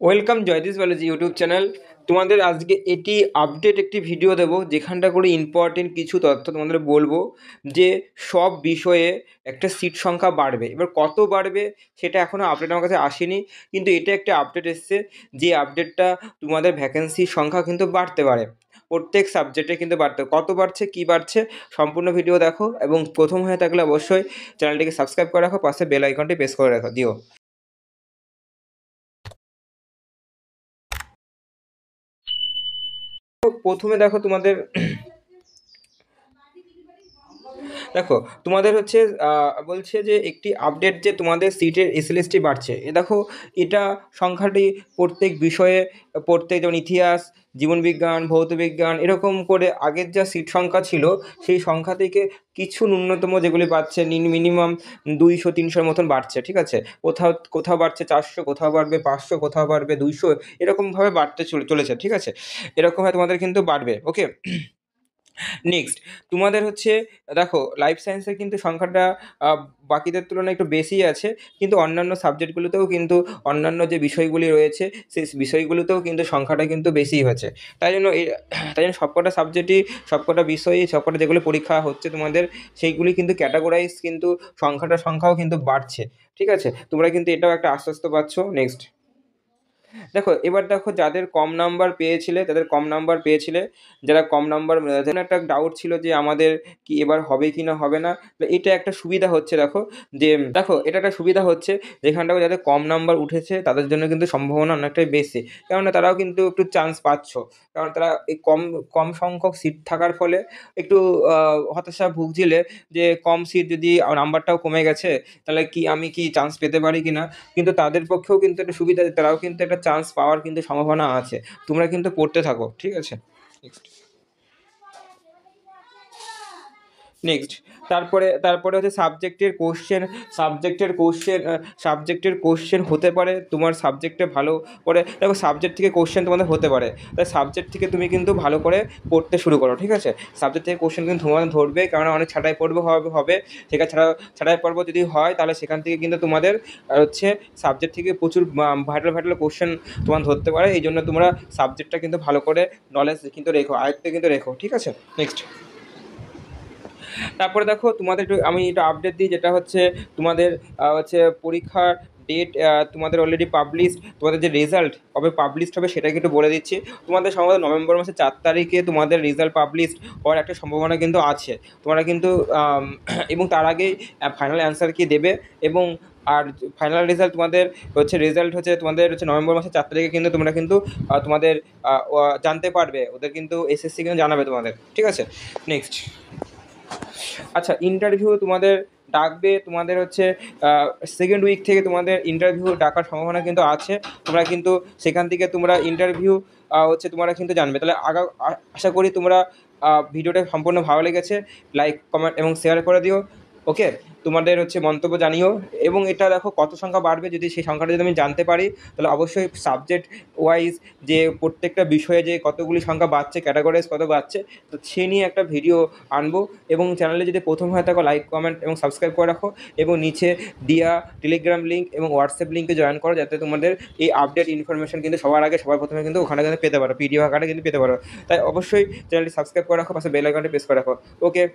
Welcome Jaydish Balaji YouTube channel. তোমাদের আজকে এটি আপডেট একটি ভিডিও দেবো, যেখানটা করে ইম্পর্টেন্ট কিছু তথ্য তোমাদের বলবো যে সব বিষয়ে একটা সিট সংখ্যা বাড়বে। এবার কত বাড়বে সেটা এখনও আপডেট আমার কাছে আসেনি, কিন্তু এটা একটা আপডেট এসছে যে আপডেটটা তোমাদের ভ্যাকেন্সির সংখ্যা কিন্তু বাড়তে পারে, প্রত্যেক সাবজেক্টে কিন্তু বাড়তে। কত বাড়ছে, কী বাড়ছে, সম্পূর্ণ ভিডিও দেখো এবং প্রথম হয়ে থাকলে অবশ্যই চ্যানেলটিকে সাবস্ক্রাইব করে রাখো, পাশে বেল আইকনটি প্রেস করে রাখো দিও। প্রথমে দেখো তোমাদের দেখো তোমাদের হচ্ছে বলছে যে একটি আপডেট যে তোমাদের সিটের এসএলএসটি বাড়ছে। দেখো এটা সংখ্যাটি প্রত্যেক বিষয়ে, প্রত্যেক যেমন ইতিহাস, জীবনবিজ্ঞান, ভৌতবিজ্ঞান এরকম করে আগের যা সিট সংখ্যা ছিল সেই সংখ্যা থেকে কিছু ন্যূনতম যেগুলি বাড়ছে, মিনিমাম 200-300 মতন বাড়ছে। ঠিক আছে, কোথাও কোথাও বাড়ছে 400, কোথাও বাড়বে 500, কোথাও বাড়বে 200, এরকমভাবে বাড়তে চলেছে। ঠিক আছে, এরকমভাবে তোমাদের কিন্তু বাড়বে। ওকে, নেক্সট তোমাদের হচ্ছে দেখো লাইফ সায়েন্সের কিন্তু সংখ্যাটা বাকিদের তুলনায় একটু বেশি আছে, কিন্তু অন্যান্য সাবজেক্টগুলোতেও কিন্তু অন্যান্য যে বিষয়গুলি রয়েছে সেই বিষয়গুলোতেও কিন্তু সংখ্যাটা কিন্তু বেশি হয়েছে। তাই জন্য সবকটা সাবজেক্টই, সবকটা বিষয়ই, সবকটা যেগুলো পরীক্ষা হচ্ছে তোমাদের সেইগুলি কিন্তু ক্যাটাগরাইজ কিন্তু সংখ্যাও কিন্তু বাড়ছে। ঠিক আছে, তোমরা কিন্তু এটাও একটা আশ্বস্ত পাচ্ছ। নেক্সট দেখো, এবার দেখো যাদের কম নাম্বার পেয়েছিলে, যারা কম নাম্বার, যেন একটা ডাউট ছিল যে আমাদের কি এবার হবে কি না হবে না, তো এটা একটা সুবিধা হচ্ছে। দেখো এটা একটা সুবিধা হচ্ছে, যেখানটা যাদের কম নাম্বার উঠেছে তাদের জন্য কিন্তু সম্ভাবনা অনেকটাই বেশি, কেননা তারাও কিন্তু একটু চান্স পাচ্ছ, কারণ তারা এই কম কম সংখ্যক সিট থাকার ফলে একটু হতাশা ভুগছিলে যে কম সিট, যদি নাম্বারটাও কমে গেছে তাহলে আমি কি চান্স পেতে পারি কি না। কিন্তু তাদের পক্ষেও কিন্তু একটা সুবিধা, তারাও কিন্তু একটা চান্স পাওয়ার কিন্তু সম্ভাবনা আছে। তোমরা কিন্তু পড়তে থাকো। ঠিক আছে, নেক্সট তারপরে হচ্ছে সাবজেক্টের কোশ্চেন হতে পারে তোমার সাবজেক্টে ভালো করে। দেখো সাবজেক্ট থেকে কোশ্চেন তোমাদের হতে পারে, তাই সাবজেক্ট থেকে তুমি কিন্তু ভালো করে পড়তে শুরু করো। ঠিক আছে, সাবজেক্ট থেকে কোশ্চেন কিন্তু তোমাদের ধরবে, কারণ অনেক ছাঁটাই পর্ব হবে সেখানে ছাড়াই পর্ব যদি হয় তাহলে সেখান থেকে কিন্তু তোমাদের হচ্ছে সাবজেক্ট থেকে প্রচুর ভাইটাল কোশ্চেন তোমার ধরতে পারে। এই জন্য তোমরা সাবজেক্টটা কিন্তু ভালো করে নলেজ কিন্তু রেখো, আয়ত্তে কিন্তু রেখো। ঠিক আছে, নেক্সট তারপরে দেখো তোমাদের একটু আমি এটা আপডেট দিই, যেটা হচ্ছে তোমাদের হচ্ছে পরীক্ষার ডেট তোমাদের অলরেডি পাবলিশড। তোমাদের যে রেজাল্ট কবে পাবলিশড হবে সেটা কিন্তু বলে দিচ্ছি। তোমাদের সম্ভবত নভেম্বর মাসের 4 তারিখে তোমাদের রেজাল্ট পাবলিশড হওয়ার একটা সম্ভাবনা কিন্তু আছে। তোমরা কিন্তু এবং তার আগেই ফাইনাল অ্যান্সার কি দেবে, এবং আর ফাইনাল রেজাল্ট তোমাদের হচ্ছে নভেম্বর মাসের 4 তারিখে কিন্তু তোমরা কিন্তু তোমাদের জানতে পারবে, ওদের কিন্তু এসএসসি কিন্তু জানাবে তোমাদের। ঠিক আছে, নেক্সট আচ্ছা, ইন্টারভিউ তোমাদের ডাকবে। তোমাদের হচ্ছে সেকেন্ড উইক থেকে তোমাদের ইন্টারভিউ ডাকার সম্ভাবনা কিন্তু আছে। তোমরা কিন্তু সেখান থেকে তোমরা ইন্টারভিউ হচ্ছে তোমরা কিন্তু জানবে। তাহলে আশা করি তোমরা ভিডিওটা সম্পূর্ণ ভালো লেগেছে, লাইক কমেন্ট এবং শেয়ার করে দিও। ওকে, তোমাদের হচ্ছে মন্তব্য জানিও। এবং এটা দেখো কত সংখ্যা বাড়বে, যদি সেই সংখ্যাটা যদি আমি জানতে পারি তাহলে অবশ্যই সাবজেক্ট ওয়াইজ যে প্রত্যেকটা বিষয়ে যে কতগুলি সংখ্যা বাড়ছে, ক্যাটাগরাইজ কত বাড়ছে, তো সে নিয়ে একটা ভিডিও আনবো। এবং চ্যানেলে যদি প্রথম হয়ে থাকো লাইক কমেন্ট এবং সাবস্ক্রাইব করে রাখো, এবং নিচে দিয়া টেলিগ্রাম লিঙ্ক এবং হোয়াটসঅ্যাপ লিঙ্কে জয়েন করো, যাতে তোমাদের এই আপডেট ইনফরমেশন কিন্তু সবার আগে, সবার প্রথমে কিন্তু ওখানে কিন্তু পেতে পারো, পিডিএফ আকারে কিন্তু পেতে পারো। তাই অবশ্যই চ্যানেলটি সাবস্ক্রাইব করে রাখো, পাশে বেল আইকনটি প্রেস করে রাখো। ওকে।